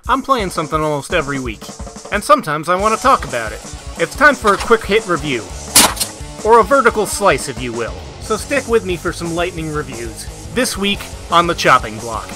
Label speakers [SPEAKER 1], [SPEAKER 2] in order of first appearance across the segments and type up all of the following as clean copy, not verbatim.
[SPEAKER 1] I'm playing something almost every week, and sometimes I want to talk about it. It's time for a quick hit review, or a vertical slice if you will. So stick with me for some lightning reviews. This week on the chopping block.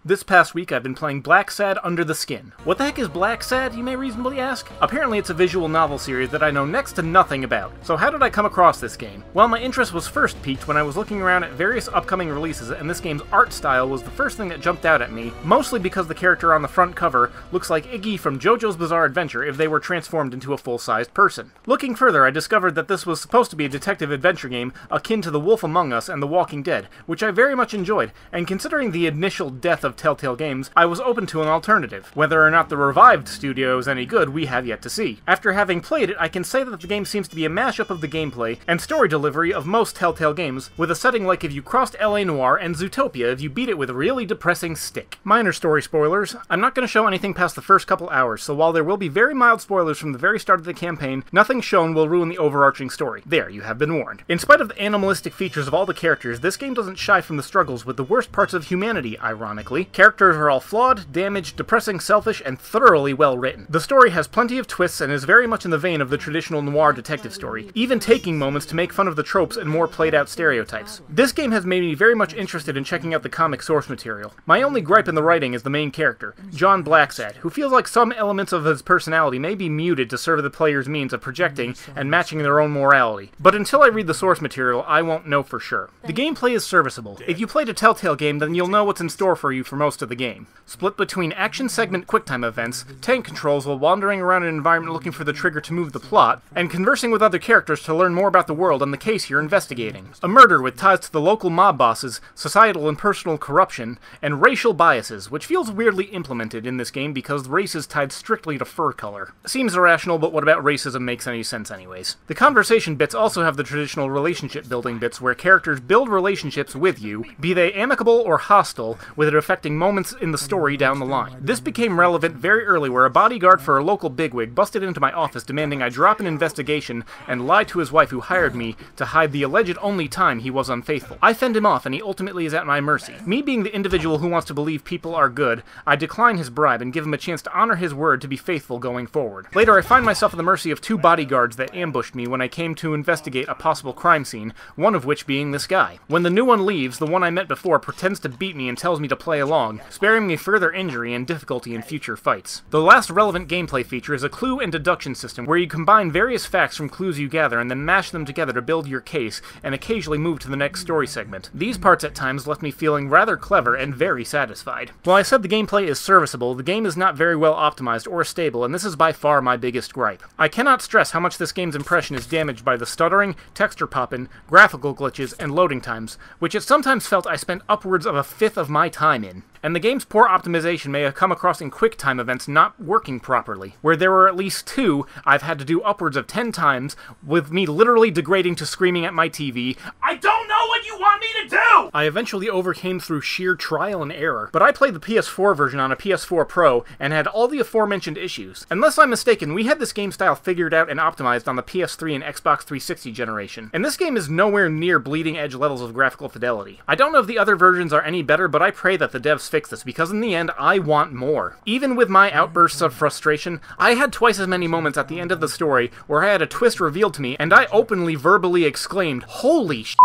[SPEAKER 1] This past week I've been playing Blacksad Under the Skin. What the heck is Blacksad, you may reasonably ask? Apparently it's a visual novel series that I know next to nothing about. So how did I come across this game? Well, my interest was first piqued when I was looking around at various upcoming releases, and this game's art style was the first thing that jumped out at me, mostly because the character on the front cover looks like Iggy from JoJo's Bizarre Adventure if they were transformed into a full-sized person. Looking further, I discovered that this was supposed to be a detective adventure game akin to The Wolf Among Us and The Walking Dead, which I very much enjoyed, and considering the initial death of Telltale Games, I was open to an alternative. Whether or not the revived studio is any good, we have yet to see. After having played it, I can say that the game seems to be a mashup of the gameplay and story delivery of most Telltale games, with a setting like if you crossed LA Noire and Zootopia if you beat it with a really depressing stick. Minor story spoilers. I'm not going to show anything past the first couple hours, so while there will be very mild spoilers from the very start of the campaign, nothing shown will ruin the overarching story. There, you have been warned. In spite of the animalistic features of all the characters, this game doesn't shy from the struggles with the worst parts of humanity, ironically. Characters are all flawed, damaged, depressing, selfish, and thoroughly well written. The story has plenty of twists and is very much in the vein of the traditional noir detective story, even taking moments to make fun of the tropes and more played out stereotypes. This game has made me very much interested in checking out the comic source material. My only gripe in the writing is the main character, John Blacksad, who feels like some elements of his personality may be muted to serve the player's means of projecting and matching their own morality. But until I read the source material, I won't know for sure. The gameplay is serviceable. If you played a Telltale game, then you'll know what's in store for you for most of the game. Split between action segment QuickTime events, tank controls while wandering around an environment looking for the trigger to move the plot, and conversing with other characters to learn more about the world and the case you're investigating. A murder with ties to the local mob bosses, societal and personal corruption, and racial biases, which feels weirdly implemented in this game because race is tied strictly to fur color. Seems irrational, but what about racism makes any sense anyways? The conversation bits also have the traditional relationship building bits where characters build relationships with you, be they amicable or hostile, with it affecting moments in the story down the line. This became relevant very early where a bodyguard for a local bigwig busted into my office demanding I drop an investigation and lie to his wife who hired me to hide the alleged only time he was unfaithful. I fend him off and he ultimately is at my mercy. Me being the individual who wants to believe people are good, I decline his bribe and give him a chance to honor his word to be faithful going forward. Later I find myself at the mercy of two bodyguards that ambushed me when I came to investigate a possible crime scene, one of which being this guy. When the new one leaves, the one I met before pretends to beat me and tells me to play along, sparing me further injury and difficulty in future fights. The last relevant gameplay feature is a clue and deduction system where you combine various facts from clues you gather and then mash them together to build your case and occasionally move to the next story segment. These parts at times left me feeling rather clever and very satisfied. While I said the gameplay is serviceable, the game is not very well optimized or stable, and this is by far my biggest gripe. I cannot stress how much this game's impression is damaged by the stuttering, texture popping, graphical glitches, and loading times, which it sometimes felt I spent upwards of a fifth of my time in. And the game's poor optimization may have come across in QuickTime events not working properly, where there were at least two I've had to do upwards of 10 times, with me literally degrading to screaming at my TV, "I don't know what you want me to do!" I eventually overcame through sheer trial and error, but I played the PS4 version on a PS4 Pro and had all the aforementioned issues. Unless I'm mistaken, we had this game style figured out and optimized on the PS3 and Xbox 360 generation, and this game is nowhere near bleeding edge levels of graphical fidelity. I don't know if the other versions are any better, but I pray that the devs fix this, because in the end, I want more. Even with my outbursts of frustration, I had twice as many moments at the end of the story where I had a twist revealed to me, and I openly verbally exclaimed, "Holy shit!"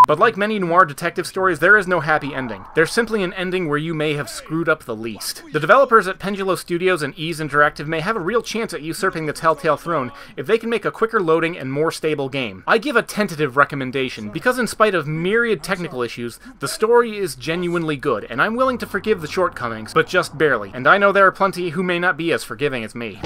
[SPEAKER 1] But like many noir detective stories, there is no happy ending. There's simply an ending where you may have screwed up the least. The developers at Pendulo Studios and Ease Interactive may have a real chance at usurping the Telltale throne if they can make a quicker loading and more stable game. I give a tentative recommendation, because in spite of myriad technical issues, the story is genuinely good, and I'm willing to forgive the shortcomings, but just barely. And I know there are plenty who may not be as forgiving as me.